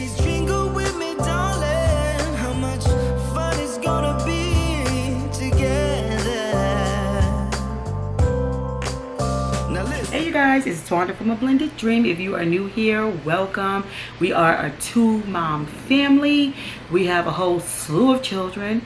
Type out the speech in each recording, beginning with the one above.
Please jingle with me, darling. How much fun it's gonna be together. Now listen. Hey you guys, it's Tawanda from A Blended Dream. If you are new here, welcome. We are a two-mom family. We have a whole slew of children.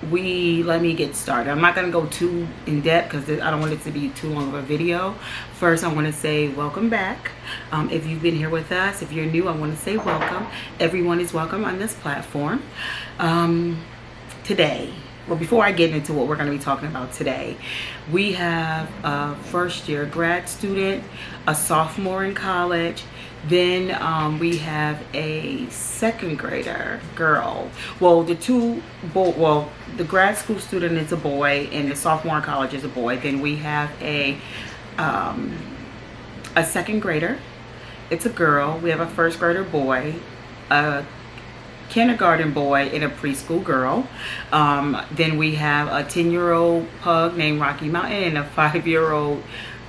Let me get started. I'm not going to go too in depth because I don't want it to be too long of a video. First, I want to say welcome back. If you've been here with us, if you're new, I want to say welcome. Everyone is welcome on this platform. Today, well, before I get into what we're going to be talking about today, we have a first-year grad student, a sophomore in college, then we have a second grader girl. Well, the grad school student is a boy and the sophomore in college is a boy. Then we have a second grader. It's a girl. We have a first grader boy, a kindergarten boy, and a preschool girl. Then we have a 10-year-old pug named Rocky Mountain and a 5-year-old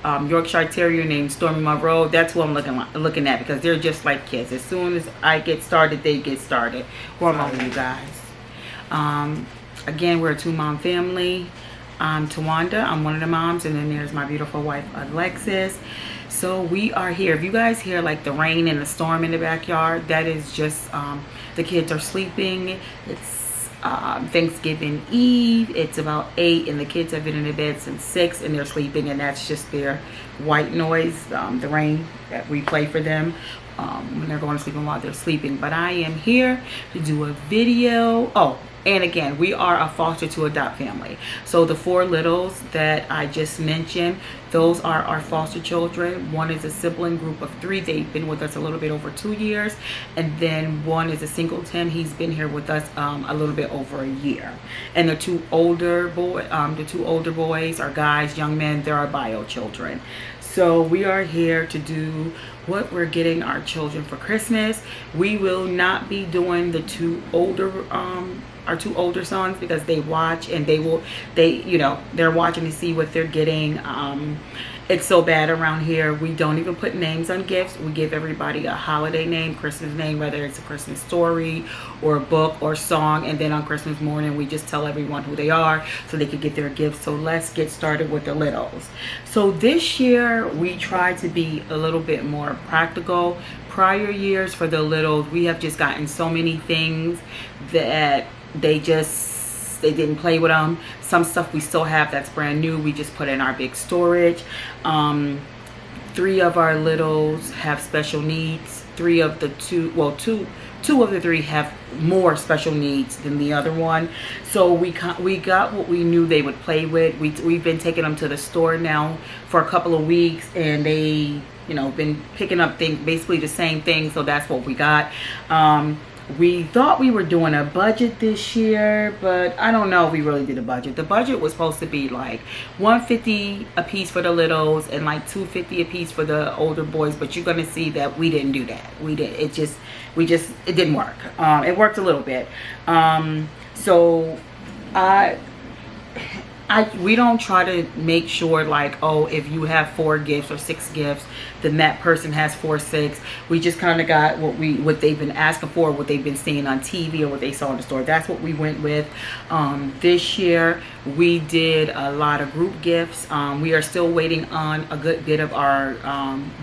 Yorkshire Terrier named Stormy Monroe. That's what I'm looking at because they're just like kids. As soon as I get started, they get started. Who am I with you guys? Again, we're a two-mom family. I'm Tawanda. I'm one of the moms, and then there's my beautiful wife, Alexis. So we are here. If you guys hear like the rain and the storm in the backyard, that is just the kids are sleeping. It's Thanksgiving Eve. It's about 8 and the kids have been in their bed since 6 and they're sleeping, and that's just their white noise, the rain that we play for them when they're going to sleep and while they're sleeping. But I am here to do a video. Oh, and again, we are a foster to adopt family. So the 4 littles that I just mentioned, those are our foster children. One is a sibling group of 3. They've been with us a little bit over 2 years. And then one is a singleton. He's been here with us a little bit over a year. And the two older boys are guys, young men. They're our bio children. So we are here to do what we're getting our children for Christmas. We will not be doing the our two older sons because they watch and they're watching to see what they're getting. It's so bad around here. We don't even put names on gifts. We give everybody a holiday name, Christmas name, whether it's a Christmas story or a book or song. And then on Christmas morning, we just tell everyone who they are so they can get their gifts. So let's get started with the littles. So this year, we tried to be a little bit more practical. Prior years for the littles, we have just gotten so many things that they didn't play with them. Some stuff we still have that's brand new, we just put in our big storage. 3 of our littles have special needs. Two of the 3 have more special needs than the other one. So we got what we knew they would play with. We've been taking them to the store now for a couple of weeks, and they been picking up basically the same thing. So that's what we got. We thought we were doing a budget this year, but I don't know if we really did a budget. The budget was supposed to be like $150 a piece for the littles and like $250 a piece for the older boys, but you're gonna see that we didn't do that. It didn't work. It worked a little bit. So we don't try to make sure like, oh, if you have 4 gifts or 6 gifts, then that person has 4 or 6. We just kind of got what they've been asking for, what they've been seeing on TV or what they saw in the store. That's what we went with. This year we did a lot of group gifts. We are still waiting on a good bit of our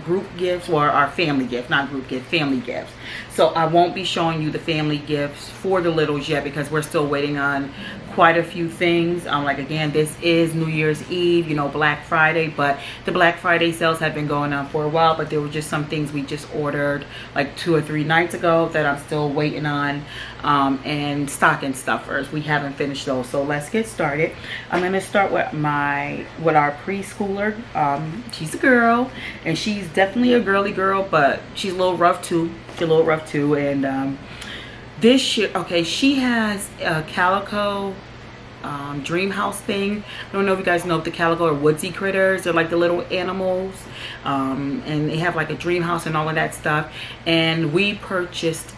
group gifts, or our family gifts, not group gifts, family gifts. So I won't be showing you the family gifts for the littles yet because we're still waiting on quite a few things. Like again, this is New Year's Eve, Black Friday, but the Black Friday sales have been going on for a while, but there were just some things we just ordered like 2 or 3 nights ago that I'm still waiting on, and stocking stuffers. We haven't finished those. So let's get started. I'm going to start with our preschooler. She's a girl, and she's definitely a girly girl, but she's a little rough too. And this year, okay, she has a calico dream house thing. I don't know if you guys know the calico or woodsy critters. They're like the little animals, and they have like a dream house and all of that stuff. And we purchased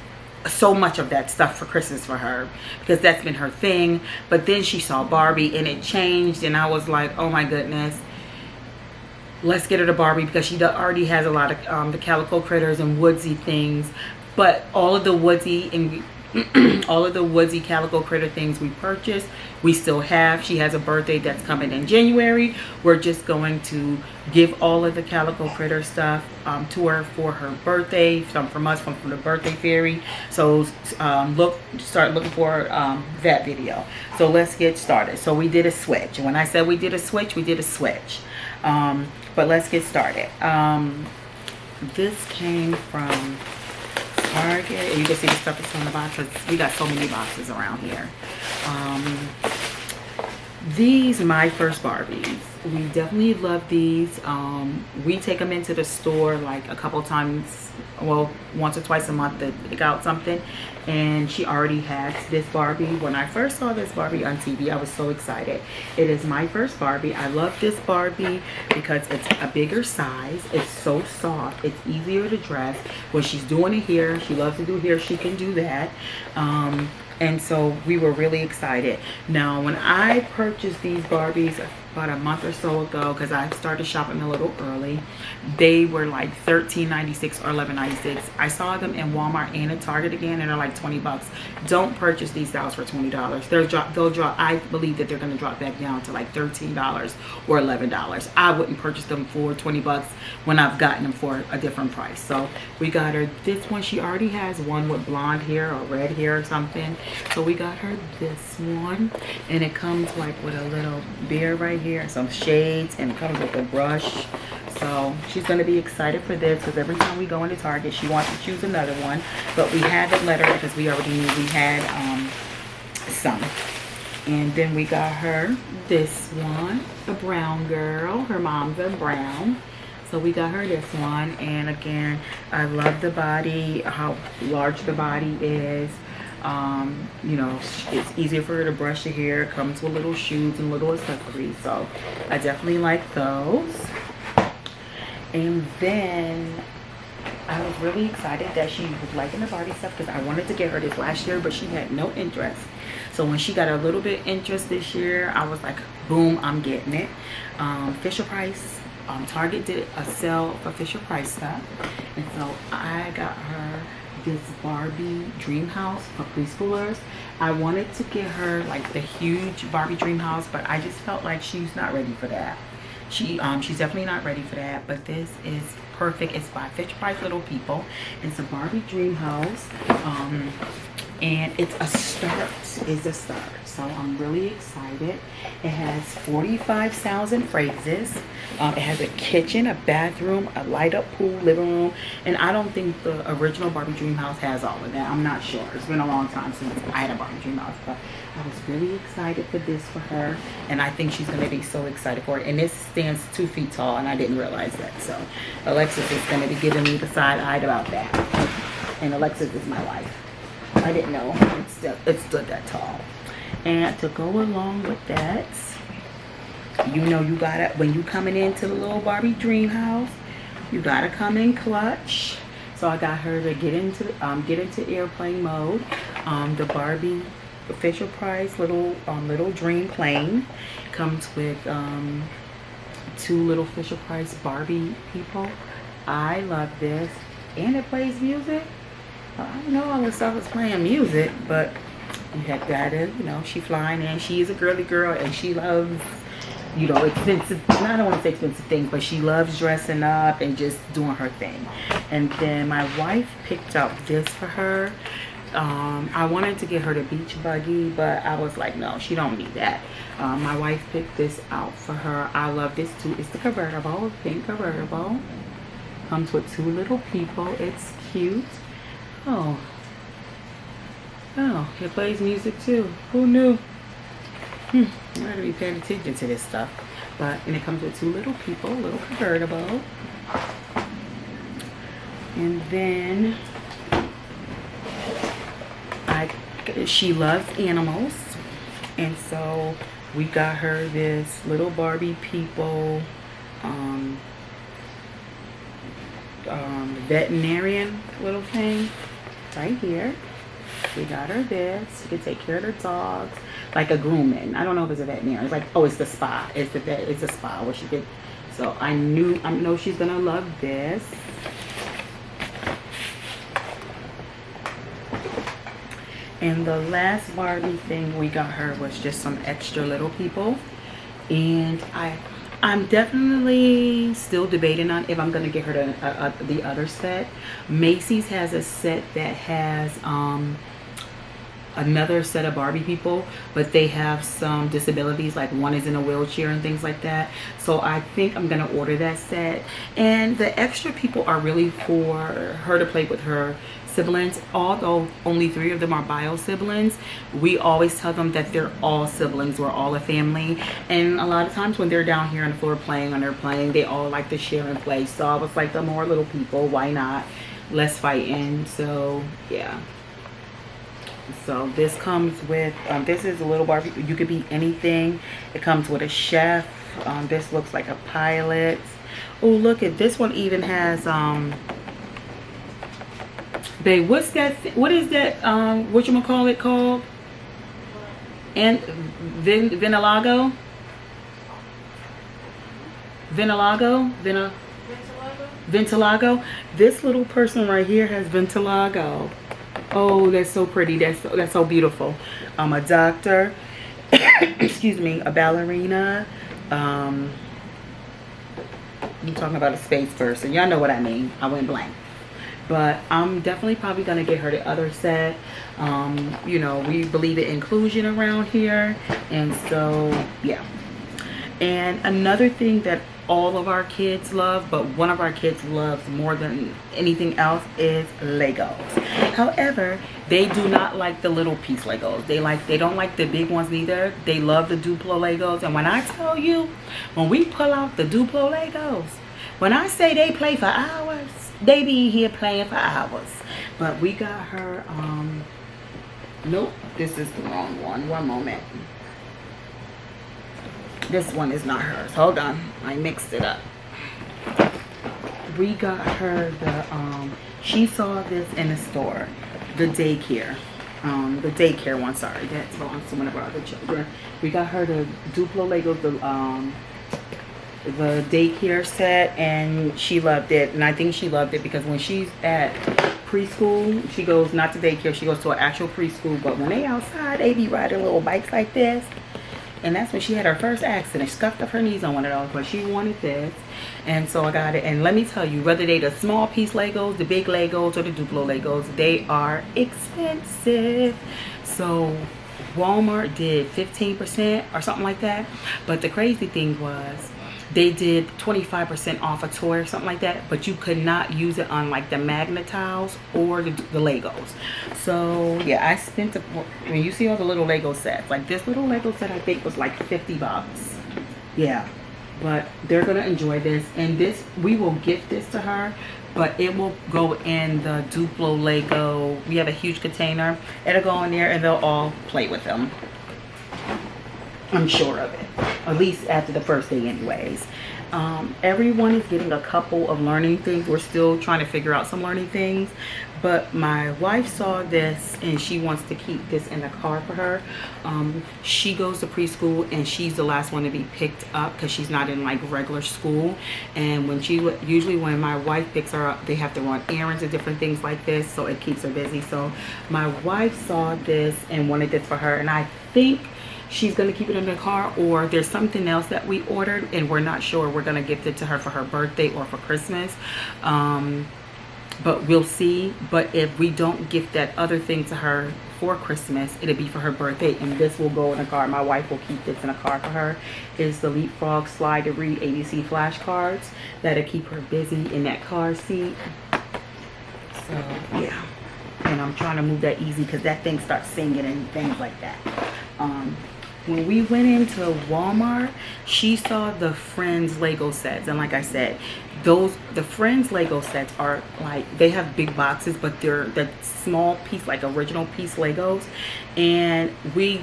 so much of that stuff for Christmas for her because that's been her thing. But then she saw Barbie and it changed, and I was like, oh my goodness, let's get her to Barbie because she already has a lot of the calico critters and woodsy things But all of the woodsy and all of the woodsy calico critter things we purchased, we still have. She has a birthday that's coming in January. We're just going to give all of the calico critter stuff to her for her birthday. Some from us, from the birthday fairy. So start looking for that video. So let's get started. So we did a switch. When I said we did a switch, we did a switch. But let's get started. This came from Target, and you can see the stuff that's on the box because we got so many boxes around here. These are my first Barbies. We definitely love these. We take them into the store like a couple times, well, once or twice a month to pick out something. And she already has this Barbie. When I first saw this Barbie on TV, I was so excited. It is my first Barbie. I love this Barbie because it's a bigger size. It's so soft. It's easier to dress. When she's doing it here, she loves to do hair, she can do that. And so we were really excited. Now, when I purchased these Barbies about a month or so ago, because I started shopping a little early, they were like $13.96 or $11.96. I saw them in Walmart and at Target again, and they're like 20 bucks. Don't purchase these dolls for $20. They'll drop. I believe that they're going to drop back down to like $13 or $11. I wouldn't purchase them for 20 bucks when I've gotten them for a different price. So we got her this one. She already has one with blonde hair or red hair or something. So we got her this one, and it comes like with a little beard right here, some shades, and it comes with a brush. So she's going to be excited for this because every time we go into Target, she wants to choose another one. But we haven't let her because we already knew we had some. And then we got her this one, a brown girl. Her mom's a brown. So we got her this one. And again, I love the body, how large the body is. You know, it's easier for her to brush the hair. Comes with little shoes and little accessories. So I definitely like those. And then I was really excited that she was liking the Barbie stuff because I wanted to get her this last year, but she had no interest. So when she got a little bit interest this year, I was like, boom, I'm getting it. Fisher Price, Target did a sale for Fisher Price stuff. And so I got her this Barbie dream house for preschoolers. I wanted to get her like the huge Barbie dream house, but I just felt like she's not ready for that. She's definitely not ready for that, but this is perfect. It's by Fisher Price Little People. It's a Barbie dream house, and it's a start. It's a start. So I'm really excited. It has 45,000 phrases. It has a kitchen, a bathroom, a light up pool, living room, and I don't think the original Barbie dream house has all of that. I'm not sure. It's been a long time since I had a Barbie dream house, but I was really excited for this for her, and I think she's going to be so excited for it. And this stands 2 feet tall, and I didn't realize that. So Alexis is going to be giving me the side eye about that. And Alexis is my wife. I didn't know it stood that tall. And to go along with that, you know, you gotta, when you coming into the little Barbie dream house, you gotta come in clutch. So I got her to get into airplane mode. The Barbie Fisher Price little dream plane comes with 2 little Fisher Price Barbie people. I love this, and it plays music. I don't know all this stuff is playing music, but you have got to, you know, she flying in. She is a girly girl, and she loves, you know, expensive, I don't want to say expensive things, but she loves dressing up and just doing her thing. And then my wife picked up this for her. I wanted to get her the beach buggy, but I was like, no, she don't need that. My wife picked this out for her. I love this too. It's the convertible, pink convertible. Comes with 2 little people. It's cute. Oh, it plays music too. Who knew? I gotta be paying attention to this stuff. And it comes with 2 little people, little convertible. And then she loves animals, and so we got her this little Barbie people veterinarian little thing right here. We got her this. She can take care of the dogs, like a grooming. I don't know if it's a veterinarian. It's like, oh, it's the spa. It's a spa where she could. So I know she's gonna love this. And the last Barbie thing we got her was just some extra little people. And I'm definitely still debating on if I'm gonna get her the other set. Macy's has a set that has another set of Barbie people, but they have some disabilities, like one is in a wheelchair and things like that. So I think I'm gonna order that set. And the extra people are really for her to play with her siblings. Although only 3 of them are bio siblings, we always tell them that they're all siblings, we're all a family. And a lot of times when they're down here on the floor playing, they all like to share and play. So I was like, the more little people, why not? Less fighting. So yeah. So this comes with this is a little Barbie. You could be anything. It comes with a chef. This looks like a pilot. Oh, look at this one. Even has babe, what's that? What is that? Whatchamacallit called? And Ventilago. Ventilago. This little person right here has Ventilago. Oh, that's so pretty. That's so beautiful. A doctor. Excuse me. A ballerina. I'm talking about a space person. Y'all know what I mean. I went blank. But I'm definitely probably gonna get her the other set. You know, we believe in inclusion around here, and so yeah. And another thing that all of our kids love, but one of our kids loves more than anything else, is Legos. However, they do not like the little piece Legos. They don't like the big ones neither. They love the Duplo Legos. And when I tell you, when we pull out the Duplo Legos, when I say they play for hours, they be here playing for hours. But we got her nope, this is the wrong one. One moment. This one is not hers. Hold on, I mixed it up. We got her the she saw this in the store, the daycare one. Sorry, that belongs to one of our other children. We got her the Duplo Legos, the daycare set, and she loved it. And I think she loved it because when she's at preschool, she goes not to daycare, she goes to an actual preschool. But when they outside, they be riding little bikes like this. And that's when she had her first accident. She scuffed up her knees on one of those, but she wanted this. And so I got it. And let me tell you, whether they the small piece Legos, the big Legos, or the Duplo Legos, they are expensive. So Walmart did 15% or something like that. But the crazy thing was, they did 25% off a toy or something like that, but you could not use it on like the magnet tiles or the Legos. So yeah, I spent when you see all the little Lego sets, like this little Lego set I think was like 50 bucks. Yeah, but they're gonna enjoy this. And this, we will gift this to her, but it will go in the Duplo Lego. We have a huge container. It'll go in there and they'll all play with them. I'm sure of it, at least after the first day anyways. Everyone is getting a couple of learning things. We're still trying to figure out some learning things, but my wife saw this and she wants to keep this in the car for her. She goes to preschool and she's the last one to be picked up because she's not in like regular school. And when usually when my wife picks her up, they have to run errands and different things like this, so it keeps her busy. So my wife saw this and wanted this for her, and I think she's gonna keep it in the car, or there's something else that we ordered and we're not sure. We're gonna gift it to her for her birthday or for Christmas, but we'll see. But if we don't gift that other thing to her for Christmas, it'll be for her birthday, and this will go in the car. My wife will keep this in the car for her. It's the Leapfrog Slide to Read ABC flashcards that'll keep her busy in that car seat. So yeah, and I'm trying to move that easy because that thing starts singing and things like that. When we went into Walmart, she saw the Friends Lego sets, and like I said, the Friends Lego sets are like, they have big boxes, but they're the small piece, like original piece Legos. And we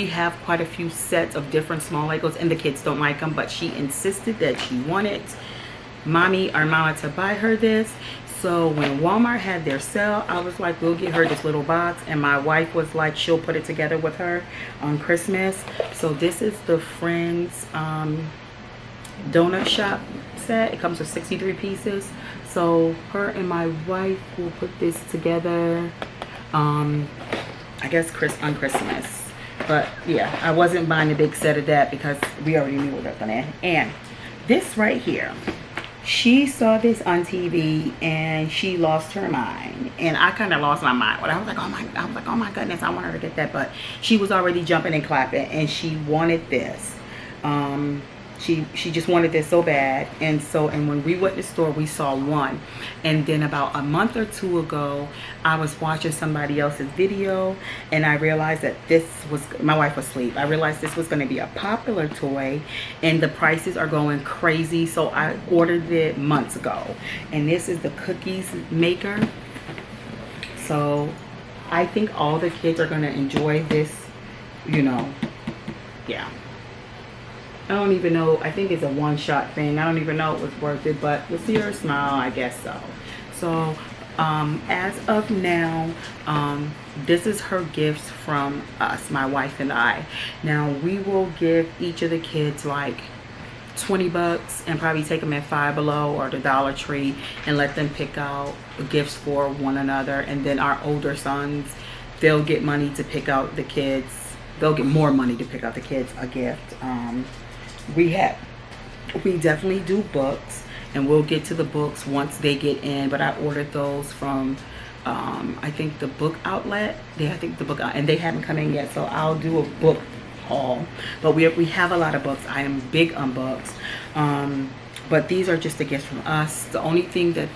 have quite a few sets of different small Legos, and the kids don't like them, but she insisted that she wanted mommy or mama to buy her this. So when Walmart had their sale, I was like, we'll get her this little box. And my wife was like, she'll put it together with her on Christmas. So this is the Friends donut shop set. It comes with 63 pieces. So her and my wife will put this together I guess on Christmas. But yeah, I wasn't buying a big set of that because we already knew what was gonna. And this right here, she saw this on TV and she lost her mind, and I kind of lost my mind. But I was like, oh my goodness, I want her to get that. But she was already jumping and clapping, and she wanted this. She just wanted this so bad. And when we went to the store, we saw one. And then about a month or two ago, I was watching somebody else's video, and I realized that my wife was asleep. I realized this was going to be a popular toy, and the prices are going crazy. So I ordered it months ago. And this is the cookies maker. So I think all the kids are going to enjoy this, yeah. I don't even know. I think it's a one-shot thing. I don't even know it was worth it, but with your smile, I guess so. So, as of now, this is her gifts from us, my wife and I. Now, we will give each of the kids like $20 and probably take them at Five Below or the Dollar Tree and let them pick out gifts for one another. And then our older sons, they'll get money to pick out the kids. They'll get more money to pick out the kids a gift. We definitely do books, and we'll get to the books once they get in. But I ordered those from I think the book outlet. Yeah, I think the book out, and they haven't come in yet, so I'll do a book haul. But we have a lot of books. I am big on books. But these are just the gifts from us. The only thing that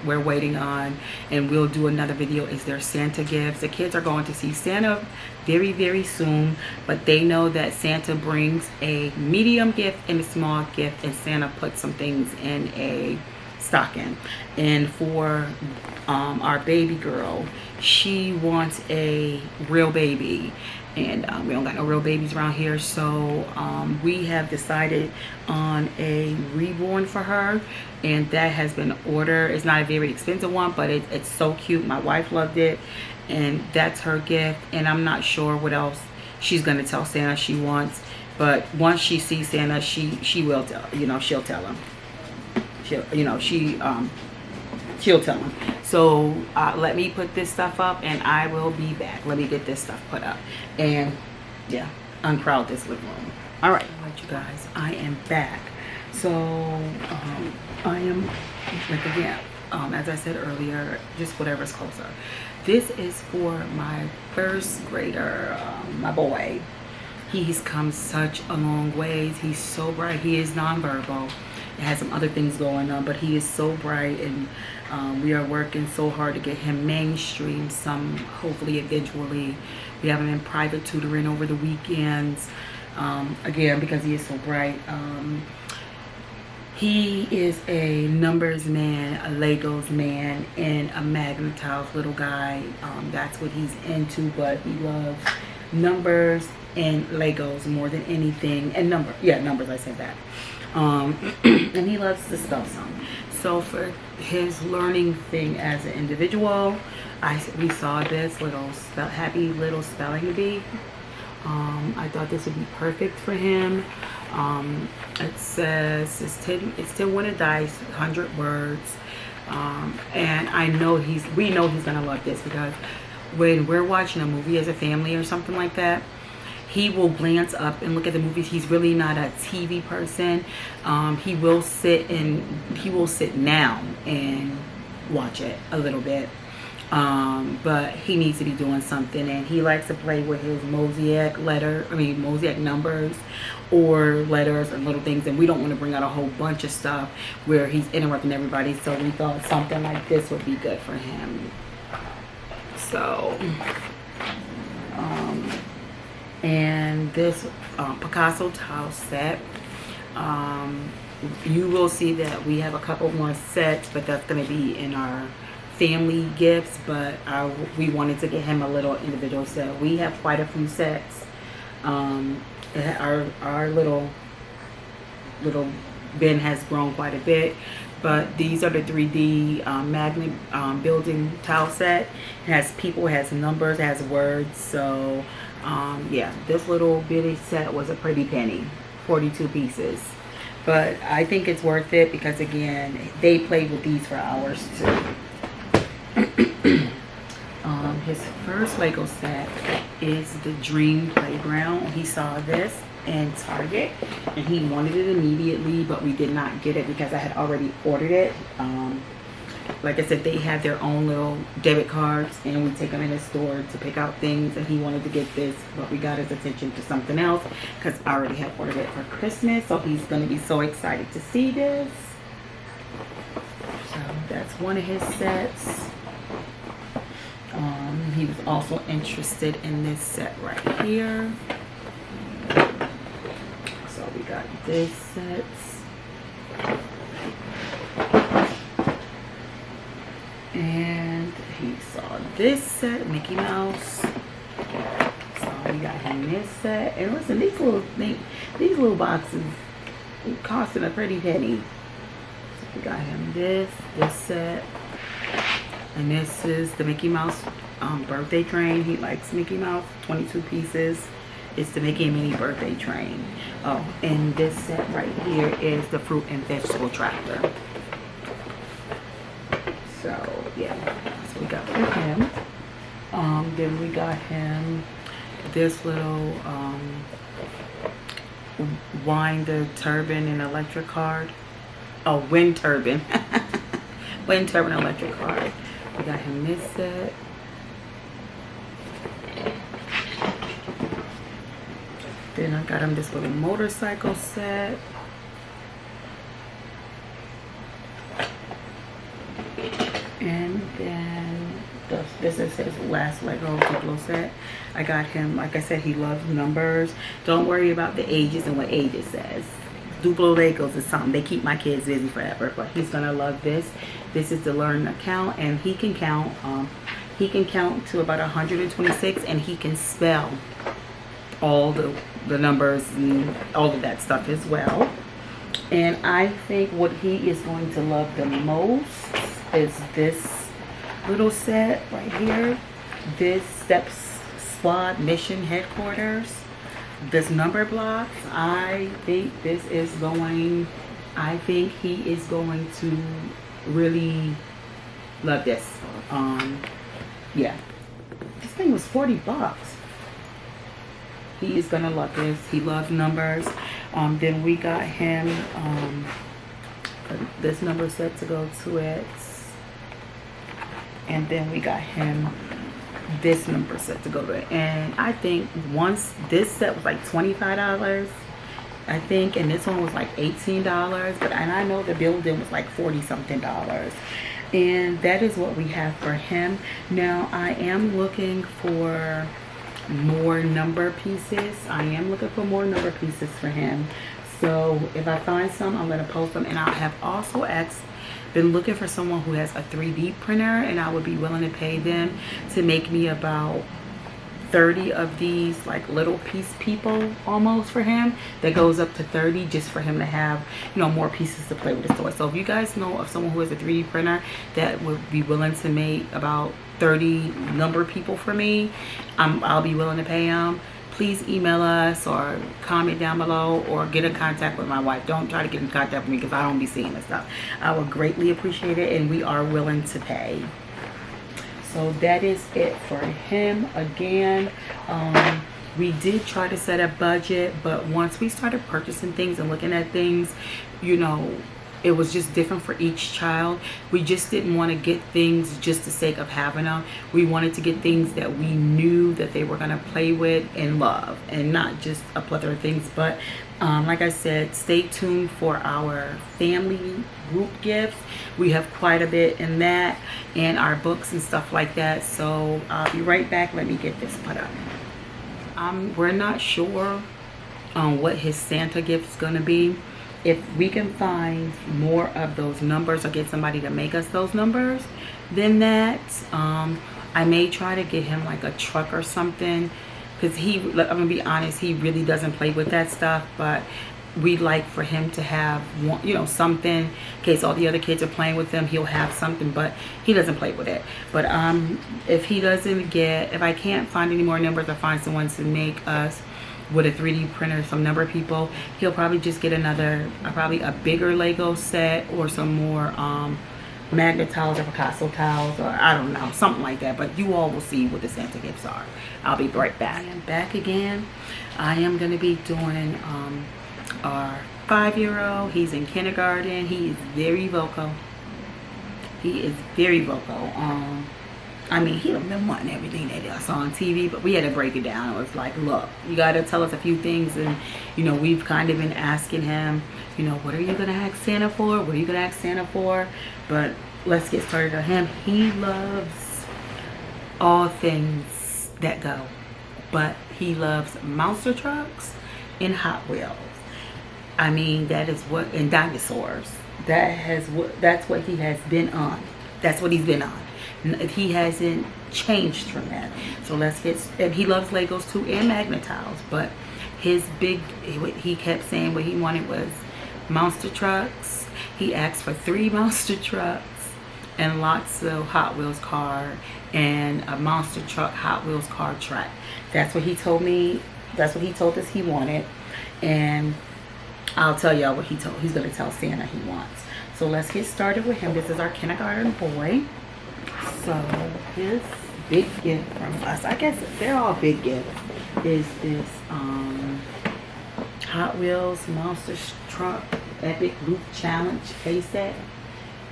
we're waiting on, and we'll do another video, is their Santa gifts. The kids are going to see Santa very, very soon, but they know that Santa brings a medium gift and a small gift, and Santa puts some things in a stocking. And for our baby girl, she wants a real baby. And we don't got no real babies around here, so we have decided on a reborn for her, and that has been ordered. It's not a very expensive one, but it's so cute. My wife loved it, and that's her gift. And I'm not sure what else she's gonna tell Santa she wants, but once she sees Santa, she will tell. She'll tell him. She'll tell him. So let me put this stuff up, and I will be back. Let me get this stuff put up, and yeah, uncrowd this living room. All right, you guys, I am back. So I am, like, again, as I said earlier, just whatever's closer. This is for my first grader, my boy. He's come such a long ways. He's so bright. He is nonverbal. It has some other things going on, but he is so bright, and we are working so hard to get him mainstream, some hopefully eventually. We have him in private tutoring over the weekends, again, because he is so bright. He is a numbers man, a Legos man, and a magnetized little guy. That's what he's into, but he loves numbers and Legos more than anything. And numbers, I said that. And he loves to spell some. So for his learning thing as an individual, we saw this little happy little spelling bee. I thought this would be perfect for him. It says it's 10 winter dice, 100 words, and we know he's gonna love this, because when we're watching a movie as a family or something like that, he will glance up and look at the movies. He's really not a TV person. He will sit now and watch it a little bit. But he needs to be doing something, and he likes to play with his mosaic numbers or letters or little things, and we don't want to bring out a whole bunch of stuff where he's interrupting everybody, so we thought something like this would be good for him. So and this Picasso tile set, you will see that we have a couple more sets, but that's going to be in our family gifts. But we wanted to get him a little individual set. We have quite a few sets. Our little bin has grown quite a bit, but these are the 3D magnet building tile set. It has people, it has numbers, it has words. So yeah, this little bitty set was a pretty penny, 42 pieces. But I think it's worth it, because again, they played with these for hours too. his first Lego set is the Dream Playground. He saw this in Target and he wanted it immediately, but we did not get it because I had already ordered it. Like I said, they had their own little debit cards and we take them in the store to pick out things, and he wanted to get this, but we got his attention to something else because I already had ordered it for Christmas. So he's going to be so excited to see this. So that's one of his sets. He was also interested in this set right here. So we got this set. And he saw this set, Mickey Mouse. So we got him this set. And listen, these little boxes costing a pretty penny. So we got him this set. And this is the Mickey Mouse birthday train. He likes Mickey Mouse, 22 pieces. It's the Mickey and Minnie birthday train. Oh, and this set right here is the fruit and vegetable tractor. So yeah, so we got for him. Then we got him this little wind turbine and electric card. Oh, wind turbine. Wind turbine electric card. We got him this set. Then I got him this little motorcycle set. And then this is his last Lego Duplo set. I got him, like I said, he loves numbers. Don't worry about the ages and what age it says. Duplo Legos is something, they keep my kids busy forever, but he's gonna love this. This is to learn to count, and he can count to about 126, and he can spell all the numbers and all of that stuff as well. And I think what he is going to love the most is this little set right here. This Steps Squad Mission Headquarters. This number blocks. I think he is going to really love this. Yeah. This thing was 40 bucks. He is gonna love this. He loves numbers. Then we got him this number set to go to it. And then we got him this number set to go to it. And I think once this set was like $25, I think, and this one was like $18, and I know the building was like 40 something dollars. And that is what we have for him. Now I am looking for more number pieces. I am looking for more number pieces for him. So if I find some, I'm going to post them. And I have also been looking for someone who has a 3D printer, and I would be willing to pay them to make me about 30 of these like little piece people almost for him. That goes up to 30 just for him to have, you know, more pieces to play with his toy. So if you guys know of someone who has a 3D printer that would be willing to make about 30 number people for me, I'll be willing to pay them. Please email us or comment down below or get in contact with my wife. Don't try to get in contact with me because I don't be seeing this stuff. I would greatly appreciate it, and we are willing to pay. So that is it for him. Again, we did try to set a budget, but once we started purchasing things and looking at things, you know, it was just different for each child. We just didn't want to get things just the sake of having them. We wanted to get things that we knew that they were going to play with and love, and not just a plethora of things. But like I said, stay tuned for our family group gifts. We have quite a bit in that, and our books and stuff like that. So I'll be right back. Let me get this put up. We're not sure on what his Santa gift is going to be. If we can find more of those numbers or get somebody to make us those numbers, then that I may try to get him like a truck or something, because I'm gonna be honest, he really doesn't play with that stuff. But we'd like for him to have one, you know, something in case all the other kids are playing with him. He'll have something, but he doesn't play with it. But if I can't find any more numbers or find someone to make us with a 3D printer some number of people, he'll probably just get another, probably a bigger Lego set or some more magnet tiles or Picasso tiles, or I don't know, something like that. But you all will see what the Santa gifts are. I'll be right back. And back again. I am going to be doing our 5-year-old. He's in kindergarten. He is very vocal. He is very vocal. I mean, he don't been wanting everything that I saw on TV, but we had to break it down. It was like, look, you got to tell us a few things. And, you know, we've kind of been asking him, you know, what are you going to ask Santa for? What are you going to ask Santa for? But let's get started on him. He loves all things that go. But he loves monster trucks and Hot Wheels. I mean, that is what, and dinosaurs. That's what he has been on. That's what he's been on. He hasn't changed from that. So let's get, and he loves Legos too and magnet tiles, but his big, he kept saying what he wanted was monster trucks. He asked for 3 monster trucks and lots of Hot Wheels car and a monster truck Hot Wheels car track. That's what he told me. That's what he told us he wanted. And I'll tell y'all what he's going to tell Santa he wants. So let's get started with him. This is our kindergarten boy. So his big gift from us, I guess they're all big gifts, is this Hot Wheels Monster Truck Epic Loop Challenge face set.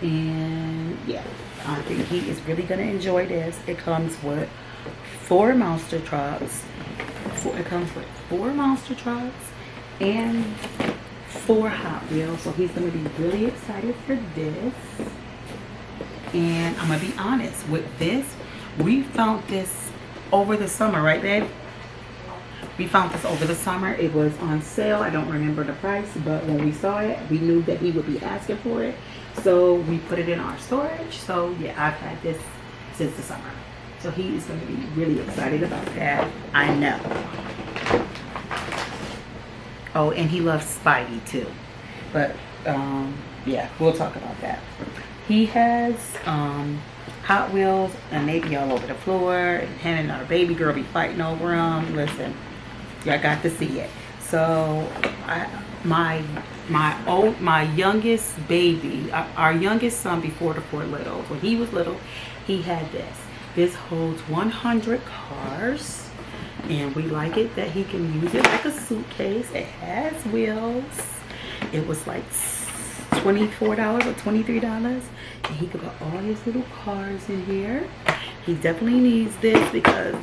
And yeah, I think he is really going to enjoy this. It comes with 4 monster trucks. It comes with 4 monster trucks and 4 Hot Wheels. So he's going to be really excited for this. And I'm going to be honest with this. We found this over the summer, right, babe? We found this over the summer. It was on sale. I don't remember the price, but when we saw it, we knew that he would be asking for it. So we put it in our storage. So yeah, I've had this since the summer. So he is going to be really excited about that. I know. Oh, and he loves Spidey too. But yeah, we'll talk about that. He has Hot Wheels, and they be all over the floor. And him and our baby girl be fighting over them. Listen, y'all got to see it. So my youngest baby, our youngest son before the 4 littles, when he was little, he had this. This holds 100 cars, and we like it that he can use it like a suitcase. It has wheels. It was like $24 or $23, and he could put all his little cars in here. He definitely needs this because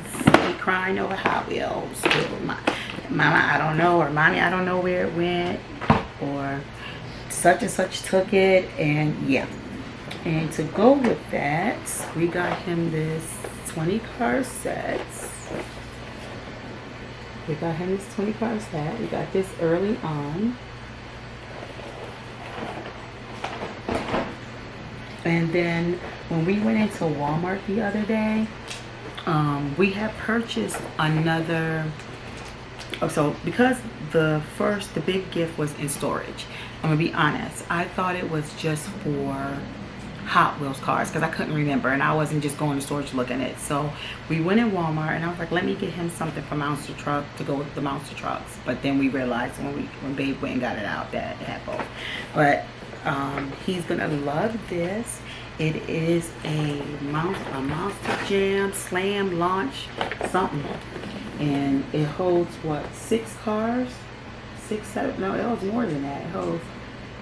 he crying over Hot Wheels. Mama, I don't know, or Mommy, I don't know where it went, or such and such took it. And yeah, and to go with that, we got him this 20 car set. We got him this 20 car set. We got this early on. And then when we went into Walmart the other day, we had purchased another. Oh, so because the big gift was in storage, I'm gonna be honest, I thought it was just for Hot Wheels cars because I couldn't remember, and I wasn't just going to storage looking at it. So we went in Walmart, and I was like, let me get him something for monster truck to go with the monster trucks. But then we realized when Babe went and got it out that it had both. But he's gonna love this. It is a Monster Jam Slam Launch something, and it holds what, 6 cars, 6, 7? No, it holds more than that. It holds,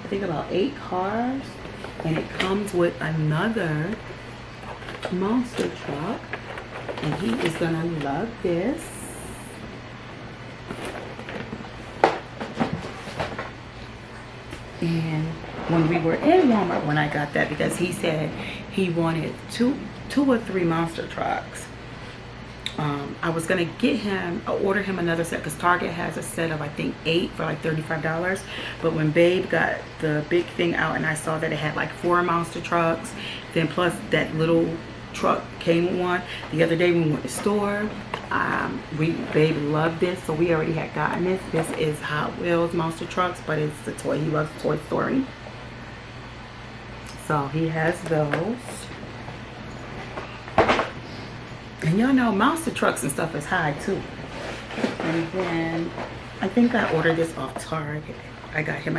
I think, about 8 cars, and it comes with another monster truck, and he is gonna love this. And when we were in Walmart when I got that, because he said he wanted two or 3 monster trucks, I was gonna order him another set because Target has a set of I think 8 for like $35. But when Babe got the big thing out and I saw that it had like 4 monster trucks, then plus that little truck came with one. The other day when we went to the store, Babe loved this, so we already had gotten this. This is Hot Wheels monster trucks, but it's the toy. He loves Toy Story, so he has those. And y'all know monster trucks and stuff is high too. And then I think I ordered this off Target. We got him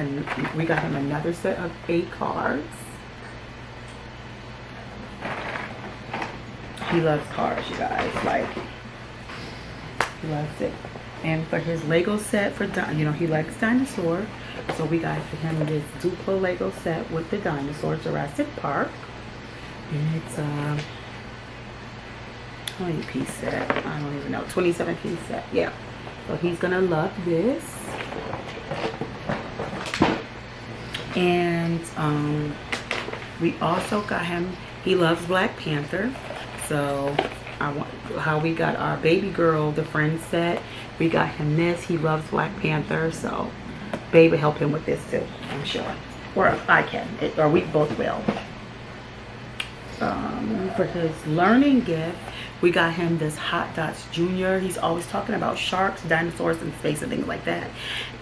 another set of 8 cars. He loves cars, you guys. Like, he loves it. And for his Lego set, for you know, he likes dinosaurs. So we got for him this Duplo Lego set with the dinosaurs, Jurassic Park. And it's how many piece set? I don't even know. 27 piece set. Yeah. So he's gonna love this. And we also got him, he loves Black Panther. So how we got our baby girl, the friend set, we got him this. He loves Black Panther, so babe will help him with this too, I'm sure. Or I can, or we both will. For his learning gift, we got him this Hot Dots Junior. He's always talking about sharks, dinosaurs, and space and things like that.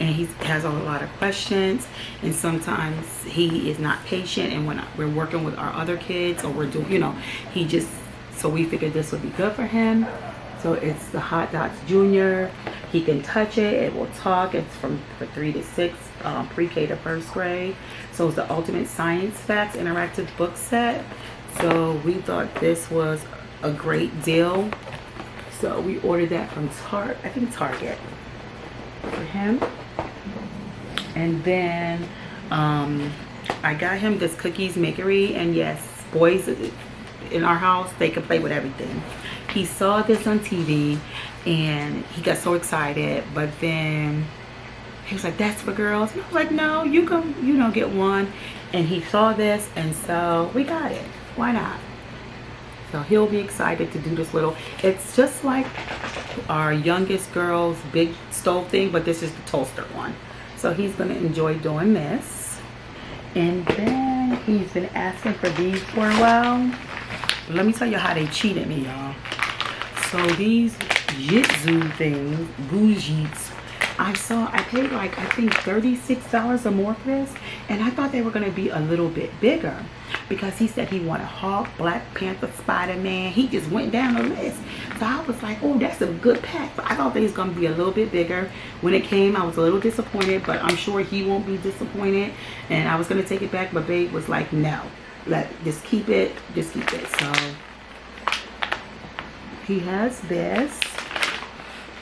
And he has a lot of questions. And sometimes he is not patient. And when we're working with our other kids, or we're doing, you know, so we figured this would be good for him. So it's the Hot Dots Junior. He can touch it. It will talk. It's for 3 to 6, pre-K to 1st grade. So it's the Ultimate Science Facts Interactive Book Set. So we thought this was a great deal. So we ordered that from Target for him. And then I got him this Cookies Makery. And yes, boys in our house, they can play with everything. He saw this on TV and he got so excited, but then he was like, that's for girls. And I was like, no, you can, you know, get one. And he saw this, and so we got it. Why not? So he'll be excited to do this little, it's just like our youngest girl's big stove thing, but this is the toaster one. So he's gonna enjoy doing this. And then he's been asking for these for a while. Let me tell you how they cheated me, y'all. So these Jitsu things, bougies, I paid like, I think $36 or more for this. And I thought they were gonna be a little bit bigger, because he said he wanted Hulk, Black Panther, Spider-Man. He just went down the list. So I was like, oh, that's a good pack. But I thought they was gonna be a little bit bigger. When it came, I was a little disappointed, but I'm sure he won't be disappointed. And I was gonna take it back, but babe was like, no, just keep it, So he has this,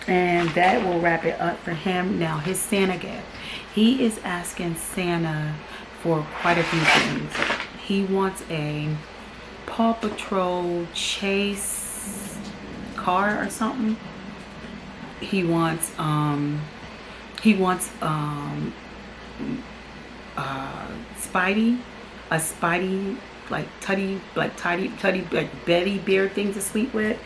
and that will wrap it up for him. Now his Santa gift, he is asking Santa for quite a few things. He wants a Paw Patrol chase car or something. He wants Spidey, a Spidey like Teddy like Betty Bear thing to sleep with.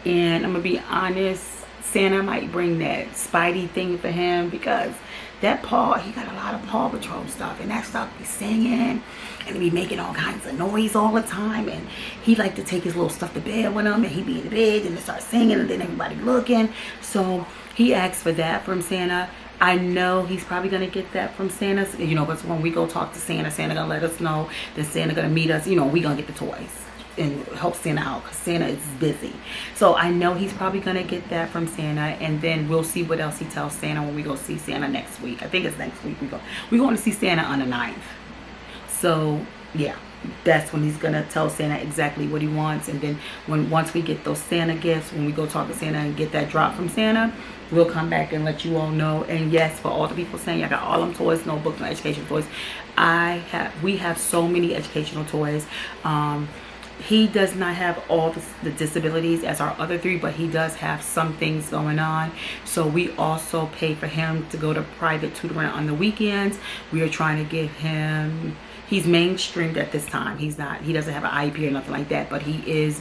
And I'm gonna be honest, Santa might bring that Spidey thing for him, because that he got a lot of Paw Patrol stuff, and that stuff be singing and he be making all kinds of noise all the time, and he like to take his little stuff to bed with him, and he be in the bed and they start singing, and then everybody looking. So he asked for that from Santa. I know he's probably gonna get that from Santa, you know, because when we go talk to Santa, Santa gonna let us know that Santa gonna meet us, you know, we gonna get the toys and help Santa out, because Santa is busy. So I know he's probably gonna get that from Santa, and then we'll see what else he tells Santa when we go see Santa next week. I think it's next week we're going to see Santa on the 9th. So yeah, that's when he's gonna tell Santa exactly what he wants. And then once we get those Santa gifts, when we go talk to Santa and get that drop from Santa, we'll come back and let you all know. And yes, for all the people saying I got all them toys, notebooks, and educational toys, we have so many educational toys. He does not have all the disabilities as our other 3, but he does have some things going on. So we also pay for him to go to private tutoring on the weekends. We are trying to give him, he's mainstreamed at this time. He doesn't have an IEP or nothing like that, but he is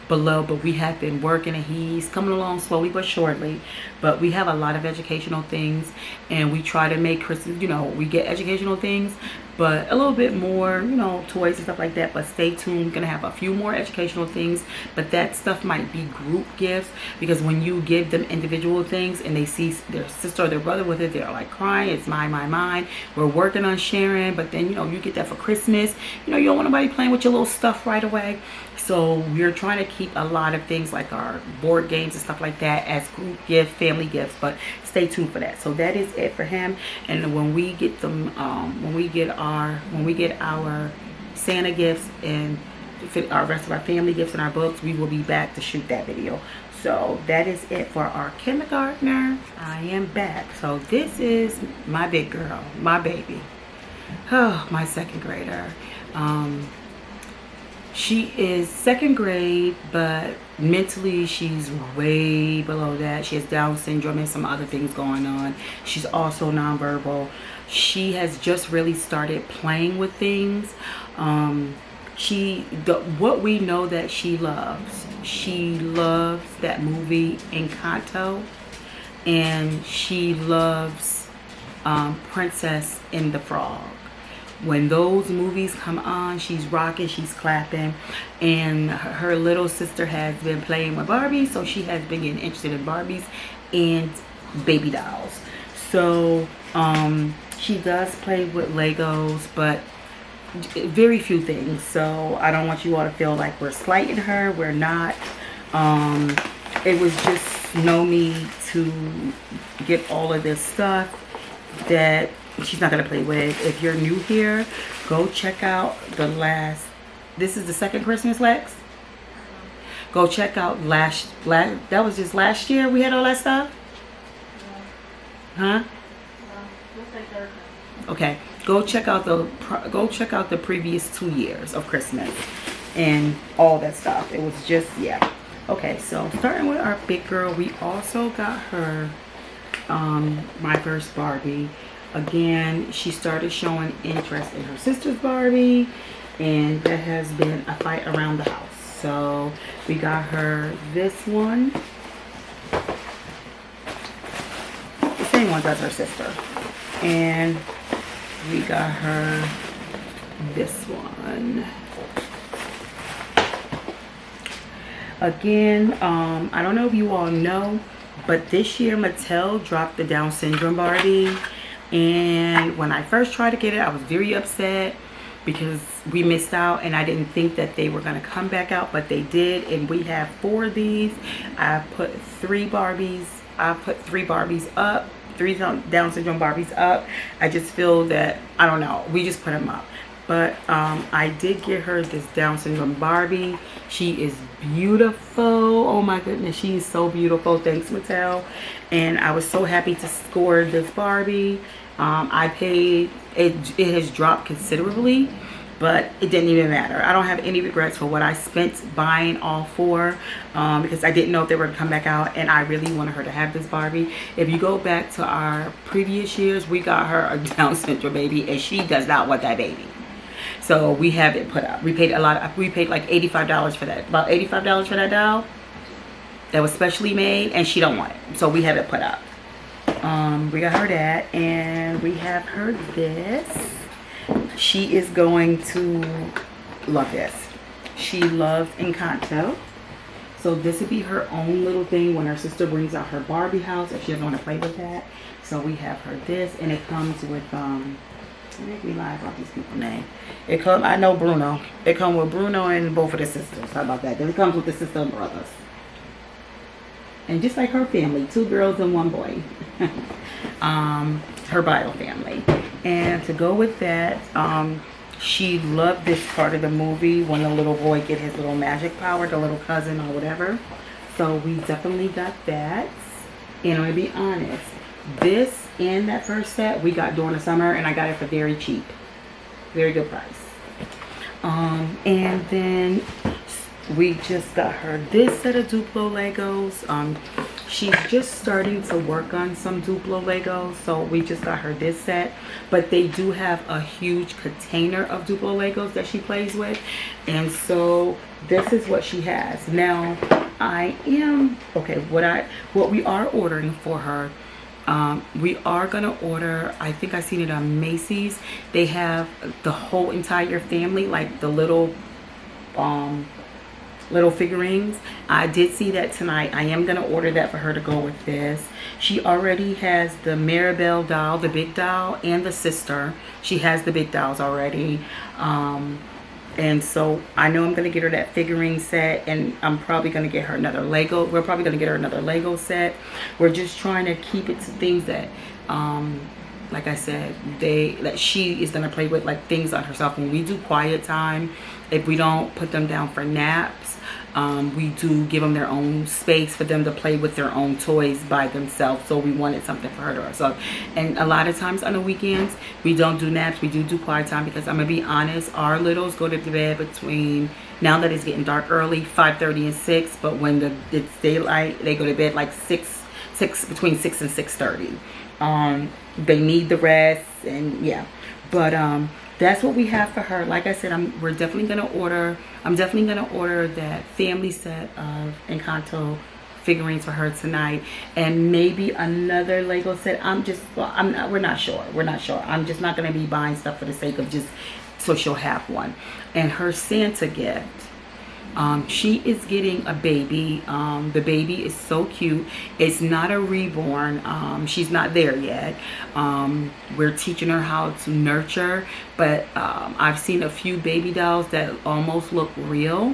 below. But we have been working, and he's coming along slowly but surely. But we have a lot of educational things, and we try to make Christmas, you know, we get educational things, but a little bit more, you know, toys and stuff like that. But stay tuned, we're gonna have a few more educational things, but that stuff might be group gifts, because when you give them individual things and they see their sister or their brother with it, they're like crying, it's mine. We're working on sharing, but then, you know, you get that for Christmas, you know, you don't want nobody playing with your little stuff right away. So we're trying to keep a lot of things like our board games and stuff like that as group gifts, family gifts, but stay tuned for that. So that is it for him. And when we get them, when we get our Santa gifts and fit our rest of our family gifts and our books, we will be back to shoot that video. So that is it for our kindergartner. I am back. So this is my big girl, my baby. Oh, my second grader. She is second grade, but mentally she's way below that. She has Down syndrome and some other things going on. She's also nonverbal. She has just really started playing with things. What we know that she loves that movie Encanto, and she loves Princess and the Frog. When those movies come on, she's rocking, she's clapping. And her little sister has been playing with Barbies, so she has been getting interested in Barbies and baby dolls. So she does play with Legos, but very few things. So I don't want you all to feel like we're slighting her. We're not. It was just no need to get all of this stuff that she's not gonna play with. If you're new here, go check out the last. This is the second Christmas, Lex. Go check out last. That was just last year. We had all that stuff. Huh? Okay. Go check out the previous 2 years of Christmas and all that stuff. It was just, yeah. Okay, so starting with our big girl, we also got her my first Barbie. Again, she started showing interest in her sister's Barbie, and there has been a fight around the house. So we got her this one. The same one as her sister. And we got her this one. Again, I don't know if you all know, but this year Mattel dropped the Down syndrome Barbie. And when I first tried to get it, I was very upset because we missed out, and I didn't think that they were going to come back out, but they did. And we have 4 of these. I put 3 Barbies. I put 3 Barbies up. 3 Down syndrome Barbies up. I just feel that, I don't know, we just put them up. But I did get her this Down syndrome Barbie. She is beautiful. Oh my goodness, she is so beautiful. Thanks, Mattel. And I was so happy to score this Barbie. I paid, it has dropped considerably, but it didn't even matter. I don't have any regrets for what I spent buying all 4, because I didn't know if they were going to come back out, and I really wanted her to have this Barbie. If you go back to our previous years, we got her a Down syndrome baby, and she does not want that baby. So we have it put up. We paid a lot. We paid like $85 for that. About $85 for that doll. That was specially made, and she don't want it. So we have it put up. We got her that, and we have her this. She is going to love this. She loves Encanto. So this would be her own little thing when her sister brings out her Barbie house, if she doesn't want to play with that. So we have her this, and it comes with make me lie about these people's name. It come. I know Bruno. It comes with Bruno and both of the sisters. How about that? Then it comes with the sister and brothers. And just like her family, 2 girls and 1 boy. Her bio family. And to go with that, she loved this part of the movie when the little boy get his little magic power, the little cousin or whatever. So we definitely got that. And I'm gonna be honest, this and that first set we got during the summer, and I got it for very cheap, very good price. And then we just got her this set of Duplo Legos. She's just starting to work on some Duplo Legos, so we just got her this set. But they do have a huge container of Duplo Legos that she plays with, and so this is what she has now. What we are ordering for her, we are gonna order, I think I seen it on Macy's. They have the whole entire family, like the little figurines. I did see that tonight. I am gonna order that for her to go with this. She already has the Maribel doll, the big doll, and the sister. She has the big dolls already. And so I know I'm gonna get her that figurine set, and I'm probably gonna get her another Lego. We're probably gonna get her another Lego set. We're just trying to keep it to things that, like I said, that she is gonna play with, like things on herself. When we do quiet time, if we don't put them down for naps, we do give them their own space for them to play with their own toys by themselves. So we wanted something for her to herself. And a lot of times on the weekends, we don't do naps. We do quiet time, because I'm going to be honest, our littles go to bed between, now that it's getting dark early, 5:30 and 6. But when it's daylight, they go to bed like between 6 and 6:30. They need the rest, and yeah. But that's what we have for her. Like I said, I'm definitely gonna order that family set of Encanto figurines for her tonight, and maybe another Lego set. We're not sure. I'm just not gonna be buying stuff for the sake of just so she'll have one. And her Santa gift, she is getting a baby. The baby is so cute. It's not a reborn. She's not there yet. We're teaching her how to nurture, but I've seen a few baby dolls that almost look real,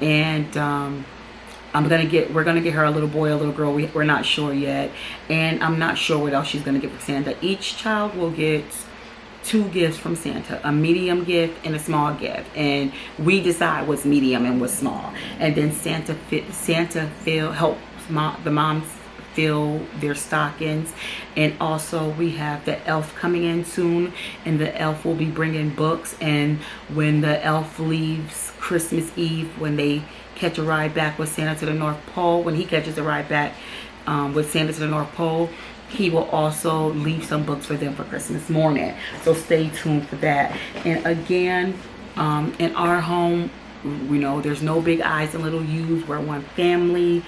and we're gonna get her a little boy, a little girl. We're not sure yet, and I'm not sure what else she's gonna get for Santa. Each child will get 2 gifts from Santa, a medium gift and a small gift, and we decide what's medium and what's small. And then Santa helps the moms fill their stockings. And also we have the elf coming in soon, and the elf will be bringing books. And when the elf leaves Christmas Eve, when they catch a ride back with Santa to the North Pole, when he catches a ride back with Santa to the North Pole, he will also leave some books for them for Christmas morning. So stay tuned for that. And again, in our home, we know there's no big I's and little U's. We're one family.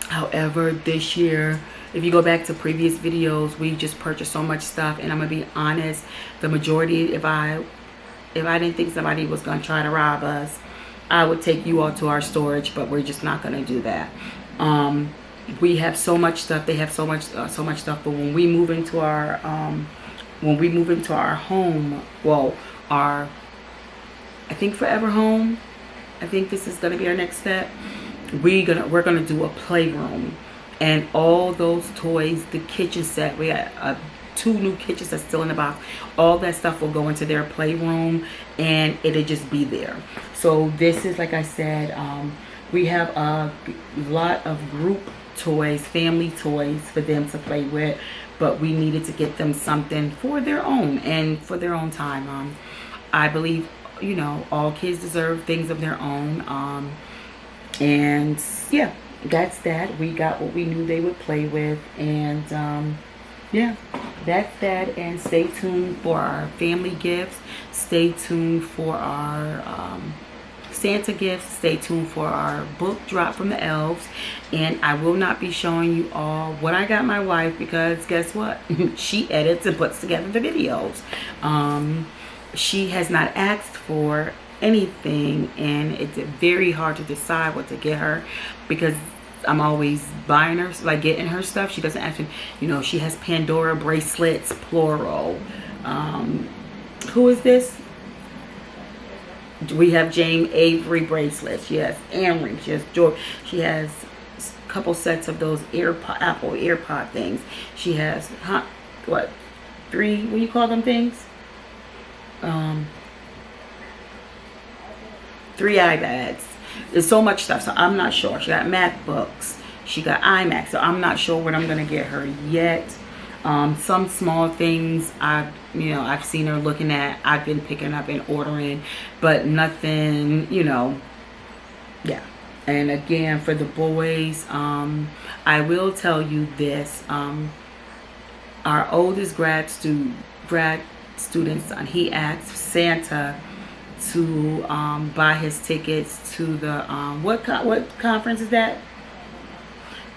However, this year, if you go back to previous videos, we just purchased so much stuff. And I'm gonna be honest, the majority, if I didn't think somebody was gonna try to rob us, I would take you all to our storage, but we're just not gonna do that. We have so much stuff. They have so much stuff. But when we move into our home, well, I think forever home, I think this is gonna be our next step. We're gonna do a playroom, and all those toys, the kitchen set. We got 2 new kitchens that's still in the box. All that stuff will go into their playroom, and it'll just be there. So this is, like I said, we have a lot of group toys, family toys for them to play with, but we needed to get them something for their own and for their own time. I believe, you know, all kids deserve things of their own. And yeah, that's that. We got what we knew they would play with, and yeah, that's that. And stay tuned for our family gifts. Stay tuned for our Santa gifts. Stay tuned for our book drop from the elves. And I will not be showing you all what I got my wife, because guess what? She edits and puts together the videos. She has not asked for anything, and it's very hard to decide what to get her, because I'm always buying her, like getting her stuff. She doesn't actually, you know, she has Pandora bracelets, plural. Who is this? We have Jane Avery bracelets. She has earrings. She has jewelry. She has a couple sets of those Apple AirPod things. She has, what, 3, what do you call them things? 3 iPads. There's so much stuff, so I'm not sure. She got MacBooks. She got iMac, so I'm not sure what I'm gonna get her yet. Some small things I've seen her looking at. I've been picking up and ordering, but nothing, you know. Yeah. And again, for the boys, I will tell you this. Our oldest grad student's son, he asked Santa to buy his tickets to the what conference is that?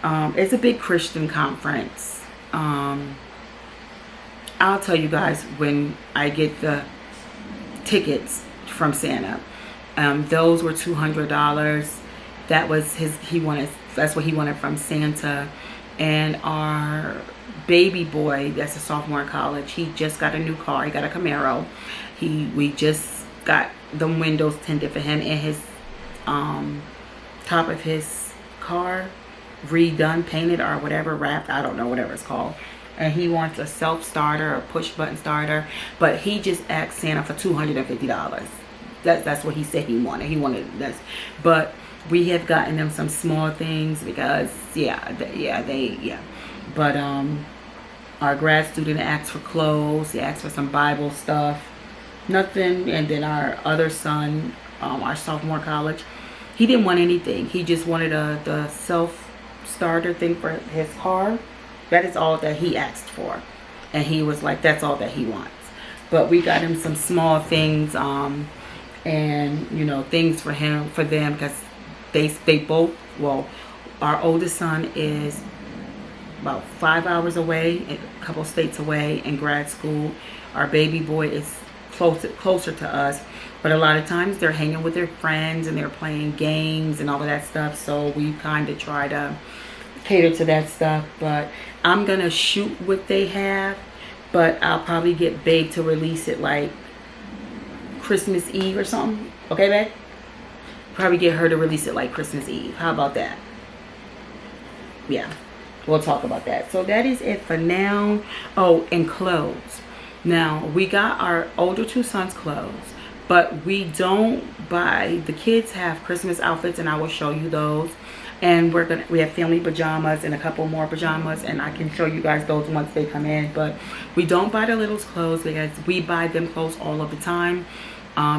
It's a big Christian conference. I'll tell you guys when I get the tickets from Santa. Those were $200. That was that's what he wanted from Santa. And our baby boy, that's a sophomore in college, he just got a new car. He got a Camaro. We just got the windows tinted for him, and his top of his car redone, painted, or whatever, wrapped, I don't know, whatever it's called. And he wants a self starter or push button starter, but he just asked Santa for $250. that's what he said he wanted. He wanted this, but we have gotten them some small things because but our grad student asked for clothes. He asked for some Bible stuff. Nothing. And then our other son, our sophomore college, he didn't want anything. He just wanted the self-starter thing for his car. That is all that he asked for. And he was like, that's all that he wants. But we got him some small things, and, you know, things for them, because they both, well, our oldest son is about 5 hours away, a couple states away in grad school. Our baby boy is closer to us, but a lot of times they're hanging with their friends and they're playing games and all of that stuff, so we kind of try to cater to that stuff. But I'm gonna shoot what they have, but I'll probably get Babe to release it like Christmas Eve or something. Okay, babe? Probably get her to release it like Christmas Eve. How about that? Yeah, we'll talk about that. So that is it for now. Oh, and clothes. Now, we got our older two sons clothes, but we don't buy, the kids have Christmas outfits, and I will show you those. And we have family pajamas and a couple more pajamas, and I can show you guys those once they come in. But we don't buy the littles clothes because we buy them clothes all of the time.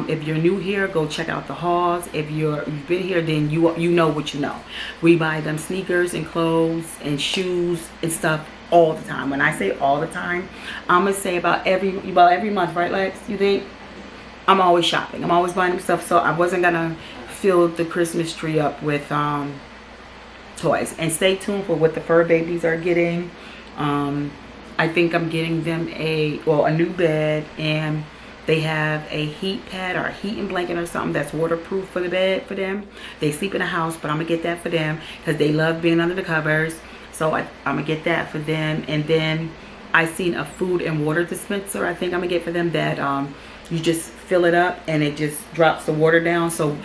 If you're new here, go check out the hauls. If you've been here, then you know what you know. We buy them sneakers and clothes and shoes and stuff all the time. When I say all the time, I'm gonna say about every month, right, Lex? You think? I'm always shopping. I'm always buying them stuff. So I wasn't gonna fill the Christmas tree up with toys. And stay tuned for what the fur babies are getting. I think I'm getting them a new bed, and they have a heat pad or a heating blanket or something that's waterproof for the bed for them. They sleep in the house, but I'm gonna get that for them because they love being under the covers. So I'm gonna get that for them. And then I seen a food and water dispenser I think I'm gonna get for them that you just fill it up and it just drops the water down. So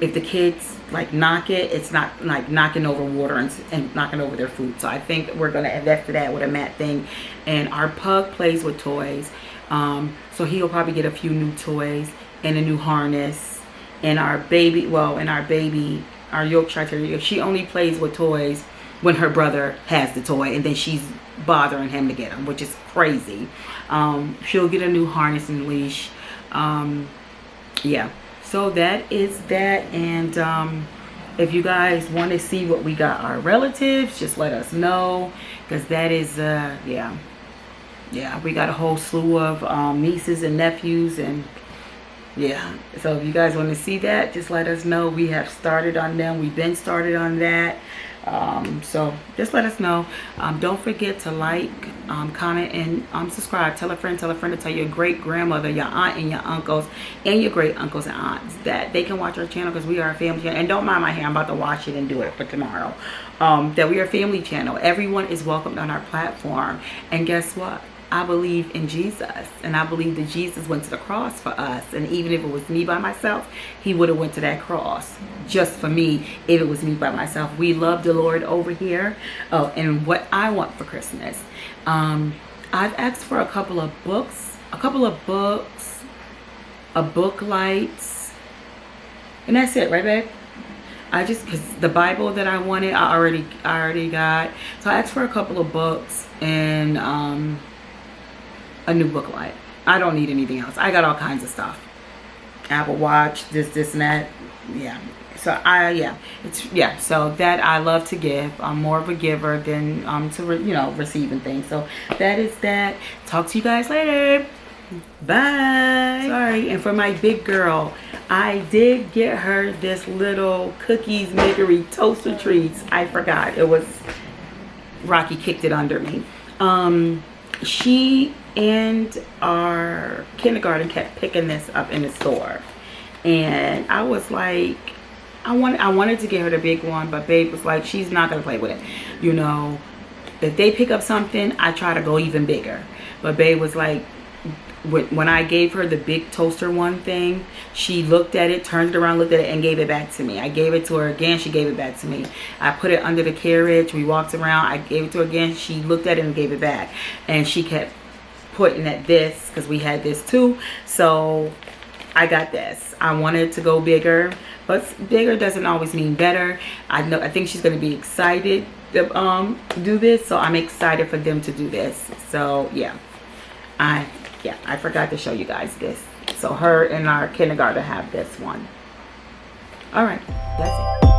if the kids like knock it, it's not like knocking over water and knocking over their food. So I think we're gonna invest in that with a mat thing. And our pug plays with toys. So he'll probably get a few new toys and a new harness. And our baby, our Yorkshire Terrier, she only plays with toys when her brother has the toy, and then she's bothering him to get them, which is crazy. She'll get a new harness and leash. Yeah, so that is that. And if you guys want to see what we got our relatives, just let us know, because that is yeah, we got a whole slew of nieces and nephews, and yeah, so if you guys want to see that, just let us know. We have started on them. We've been started on that. So just let us know. Don't forget to like, comment, and subscribe. Tell a friend to tell your great grandmother, your aunt, and your uncles, and your great uncles and aunts that they can watch our channel, because we are a family channel. And don't mind my hair, I'm about to wash it and do it for tomorrow. That we are a family channel. Everyone is welcomed on our platform. And guess what? I believe in Jesus, and I believe that Jesus went to the cross for us. And even if it was me by myself, he would have went to that cross just for me. If it was me by myself, we love the Lord over here. Oh, and what I want for Christmas, I've asked for a couple of books, a book lights, and that's it, right, babe? Because the Bible that I wanted, I already got. So I asked for a couple of books and a new book light. I don't need anything else. I got all kinds of stuff. Apple Watch, this and that. Yeah. So so that I love to give. I'm more of a giver than receiving things. So that is that. Talk to you guys later. Bye. Sorry. And for my big girl, I did get her this little cookies makery toaster treats. I forgot. It was Rocky kicked it under me. She and our kindergarten kept picking this up in the store, and I was like, I wanted to get her the big one, but babe was like, she's not gonna play with it. If they pick up something, I try to go even bigger. But babe was like, when I gave her the big toaster one thing, she looked at it, turned it around, looked at it, and gave it back to me. I gave it to her again, she gave it back to me. I put it under the carriage, we walked around, I gave it to her again, she looked at it and gave it back. And she kept putting at this, because we had this too. So I got this. I wanted to go bigger, but bigger doesn't always mean better. I think she's going to be excited to do this, so I'm excited for them to do this. So yeah, I forgot to show you guys this. So her and our kindergarten have this one. All right, that's it.